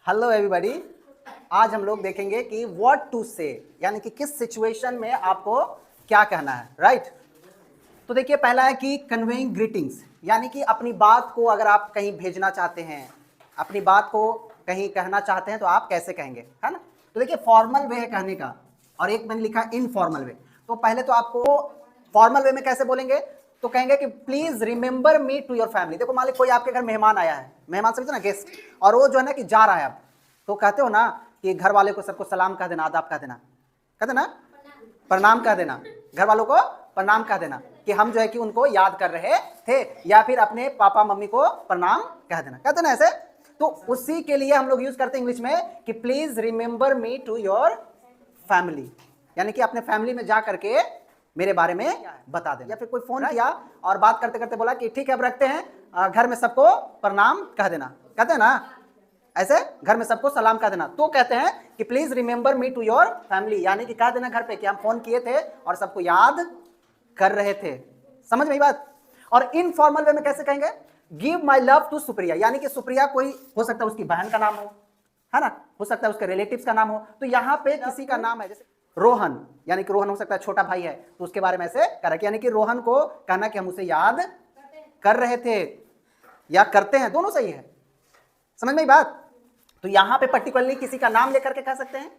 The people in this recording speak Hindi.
Hello everybody. आज हम लोग देखेंगे कि व्हाट टू से, यानी कि किस सिचुएशन में आपको क्या कहना है, राइट। तो देखिए, पहला है कि कन्वेइंग ग्रीटिंग्स, यानी कि अपनी बात को अगर आप कहीं भेजना चाहते हैं, अपनी बात को कहीं कहना चाहते हैं तो आप कैसे कहेंगे, है ना। तो देखिए, फॉर्मल वे है कहने का और एक मैंने लिखा इनफॉर्मल वे। तो पहले तो आपको फॉर्मल वे में कैसे बोलेंगे, तो कहेंगे कि please remember me to your family. देखो, मान लीजिए कोई आपके घर मेहमान आया है, मेहमान समझते ना, गेस्ट, और वो जो है ना कि जा रहा है, अब तो कहते हो ना कि घर वाले को सबको सलाम कह देना, आदाब कह देना, कहते ना, प्रणाम कह देना, घर वालों को प्रणाम कह देना कि हम जो है कि उनको याद कर रहे थे, या फिर अपने पापा मम्मी को प्रणाम कह देना, कहते ना ऐसे। तो उसी के लिए हम लोग यूज करते हैं इंग्लिश में कि please remember me to your family, यानी कि अपने फैमिली में जा करके मेरे बारे में बता देना। या फिर कोई फोन किया और बात करते करते बोला कि ठीक है अब रखते हैं, घर में सबको प्रणाम कह देना, कहते हैं ना ऐसे, घर में सबको सलाम कह देना, तो कहते हैं कि please remember me to your family, यानी कि कह देना घर पे कि हम फोन किए थे और सबको याद कर रहे थे। समझ में बात। और इनफॉर्मल वे में कैसे कहेंगे, give my love to Supriya, यानी कि सुप्रिया कोई हो सकता है उसकी बहन का नाम हो, है ना, हो सकता है उसके रिलेटिव्स का नाम हो, तो यहाँ पे किसी का नाम है, जैसे रोहन, यानी कि रोहन हो सकता है छोटा भाई है, तो उसके बारे में ऐसे कह, यानी कि रोहन को कहना कि हम उसे याद कर रहे थे या करते हैं, दोनों सही है। समझ में बात। तो यहां पे पर्टिकुलरली किसी का नाम लेकर के कह सकते हैं।